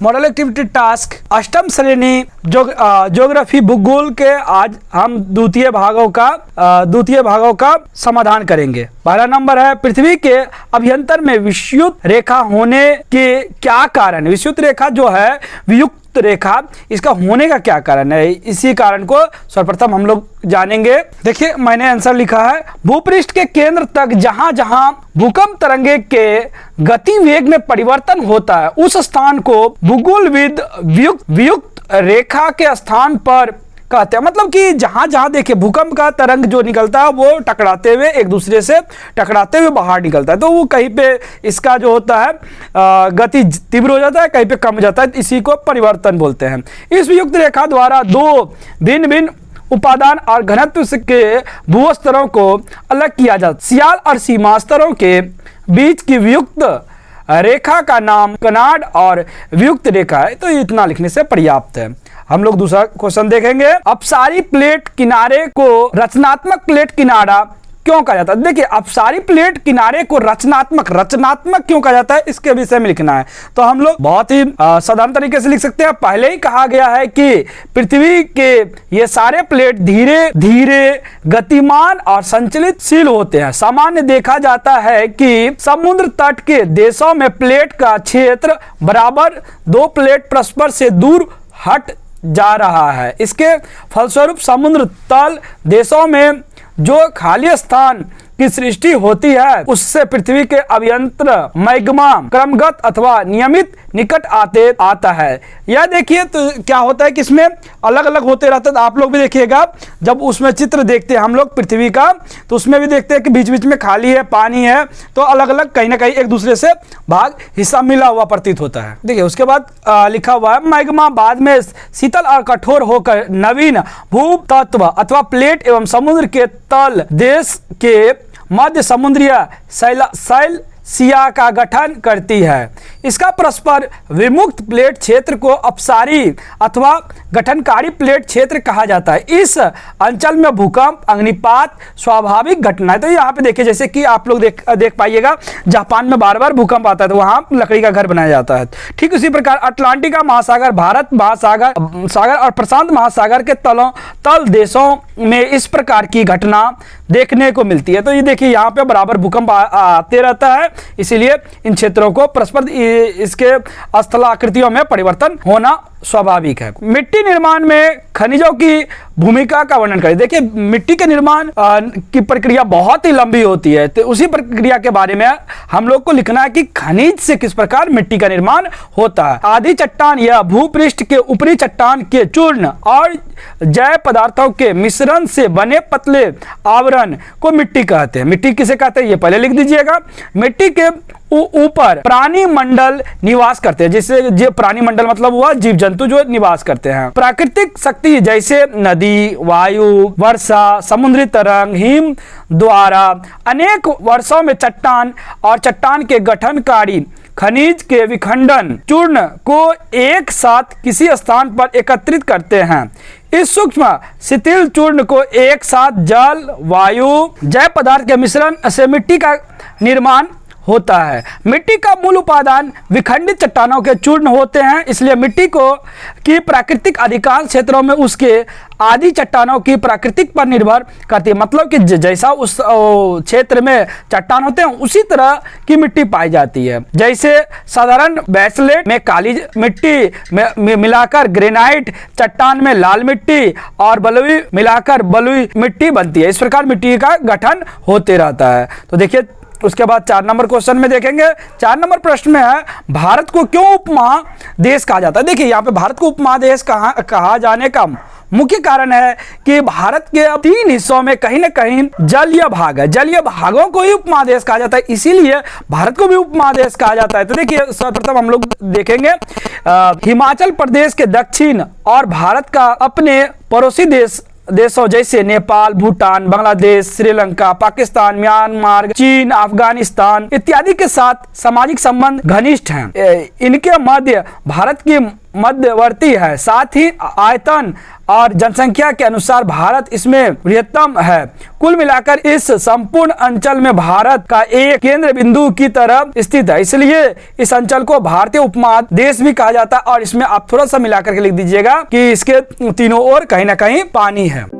Model activity task अष्टम श्रेणी geography भूगोल के आज हम द्वितीय भागों का समाधान करेंगे। पहला नंबर है पृथ्वी के अभ्यंतर में विषुवत रेखा होने के क्या कारण। विषुवत रेखा जो है वियुक्त रेखा, इसका होने का क्या कारण है, इसी कारण को सर्वप्रथम हम लोग जानेंगे। देखिए मैंने आंसर लिखा है, भूपृष्ठ के केंद्र तक जहां जहां भूकंप तरंगे के गति वेग में परिवर्तन होता है उस स्थान को भूगोलविद वियुक्त रेखा के स्थान पर कहते हैं। मतलब कि जहां जहां देखिए भूकंप का तरंग जो निकलता है वो टकराते हुए एक दूसरे से टकराते हुए बाहर निकलता है, तो वो कहीं पे इसका जो होता है गति तीव्र हो जाता है, कहीं पे कम हो जाता है, इसी को परिवर्तन बोलते हैं। इस वियुक्त रेखा द्वारा दो भिन्न भिन्न उपादान और घनत्व के भू स्तरों को अलग किया जाता है। सियाल और सीमा स्तरों के बीच की वियुक्त रेखा का नाम कनाड और वियुक्त रेखा है। तो इतना लिखने से पर्याप्त है। हम लोग दूसरा क्वेश्चन देखेंगे, अपसारी प्लेट किनारे को रचनात्मक प्लेट किनारा क्यों कहा जाता है। देखिए अपसारी प्लेट किनारे को रचनात्मक क्यों कहा जाता है, इसके विषय में लिखना है। तो हम लोग बहुत ही साधारण तरीके से लिख सकते हैं। पहले ही कहा गया है कि पृथ्वी के ये सारे प्लेट धीरे धीरे गतिमान और संचलितशील होते हैं। सामान्य देखा जाता है कि समुद्र तट के देशों में प्लेट का क्षेत्र बराबर दो प्लेट परस्पर से दूर हट जा रहा है। इसके फलस्वरूप समुद्र तल देशों में जो खाली स्थान की सृष्टि होती है उससे पृथ्वी के अभ्यंतर मैग्मा क्रमगत अथवा नियमित निकट आता है। यह देखिए तो क्या होता है कि इसमें अलग अलग होते रहते हैं। आप लोग भी देखिएगा जब उसमें चित्र देखते हैं हम लोग पृथ्वी का, तो उसमें भी देखते हैं कि बीच बीच में खाली है, पानी है, तो अलग अलग कहीं ना कहीं एक दूसरे से भाग हिस्सा मिला हुआ प्रतीत होता है। देखिए उसके बाद लिखा हुआ है मैग्मा बाद में शीतल और कठोर होकर नवीन भू तत्व अथवा प्लेट एवं समुद्र के तल देश के मध्य समुद्रीय शैल सिया का गठन करती है। इसका परस्पर विमुक्त प्लेट क्षेत्र को अपसारी अथवा गठनकारी प्लेट क्षेत्र कहा जाता है। इस अंचल में भूकंप अग्निपात स्वाभाविक घटना है। तो यहाँ पे देखिए जैसे कि आप लोग देख पाइएगा जापान में बार बार भूकंप आता है तो वहाँ लकड़ी का घर बनाया जाता है। ठीक उसी प्रकार अटलांटिका महासागर, भारत महासागर और प्रशांत महासागर के तल देशों में इस प्रकार की घटना देखने को मिलती है। तो ये देखिए यहाँ पे बराबर भूकंप आते रहता है, इसीलिए इन क्षेत्रों को परस्पर इसके स्थलाकृतियों में परिवर्तन होना स्वाभाविक है। मिट्टी निर्माण में खनिजों की भूमिका का वर्णन करें। देखिए मिट्टी के निर्माण की प्रक्रिया बहुत ही लंबी होती है, तो उसी प्रक्रिया के बारे में हम लोग को लिखना है कि खनिज से किस प्रकार मिट्टी का निर्माण होता है। आधी चट्टान या भूपृष्ठ के ऊपरी चट्टान के चूर्ण और जैव पदार्थों के मिश्रण से बने पतले आवरण को मिट्टी कहते हैं। मिट्टी किसे कहते हैं ये पहले लिख दीजिएगा। मिट्टी के ऊपर प्राणी मंडल निवास करते हैं, जिससे प्राणी मंडल मतलब हुआ जीव जंतु जो निवास करते हैं। प्राकृतिक शक्ति जैसे नदी, वायु, वर्षा, समुद्री तरंग, हिम द्वारा अनेक वर्षों में चट्टान और चट्टान के गठनकारी खनिज के विखंडन चूर्ण को एक साथ किसी स्थान पर एकत्रित करते हैं। इस सूक्ष्म शिथिल चूर्ण को एक साथ जल, वायु, जैव पदार्थ के मिश्रण से मिट्टी का निर्माण होता है। मिट्टी का मूल उपादान विखंडित चट्टानों के चूर्ण होते हैं, इसलिए मिट्टी को की प्राकृतिक अधिकांश क्षेत्रों में उसके आदि चट्टानों की प्राकृतिक पर निर्भर करती है। मतलब कि जैसा उस क्षेत्र में चट्टान होते हैं उसी तरह की मिट्टी पाई जाती है। जैसे साधारण बेसलेट में काली मिट्टी में मिलाकर ग्रेनाइट, चट्टान में लाल मिट्टी और बलुई मिलाकर बलुई मिट्टी बनती है। इस प्रकार मिट्टी का गठन होते रहता है। तो देखिए उसके बाद 4 नंबर क्वेश्चन में देखेंगे। 4 नंबर प्रश्न में है भारत को क्यों उपमहादेश कहा जाता है। देखिए यहाँ पे भारत को उपमहादेश कहा जाने का मुख्य कारण है कि भारत के 3 हिस्सों में कहीं ना कहीं जलीय भाग है। जलीय भागों को ही उपमहादेश कहा जाता है, इसीलिए भारत को भी उपमहादेश कहा जाता है। तो देखिए सर्वप्रथम हम लोग देखेंगे हिमाचल प्रदेश के दक्षिण और भारत का अपने पड़ोसी देशों जैसे नेपाल, भूटान, बांग्लादेश, श्रीलंका, पाकिस्तान, म्यांमार, चीन, अफगानिस्तान इत्यादि के साथ सामाजिक संबंध घनिष्ठ हैं। इनके मध्य भारत की मध्यवर्ती है, साथ ही आयतन और जनसंख्या के अनुसार भारत इसमें बृहत्तम है। कुल मिलाकर इस संपूर्ण अंचल में भारत का एक केंद्र बिंदु की तरह स्थित है, इसलिए इस अंचल को भारतीय उपमहादेश भी कहा जाता है। और इसमें आप थोड़ा सा मिलाकर के लिख दीजिएगा कि इसके तीनों ओर कहीं ना कहीं पानी है।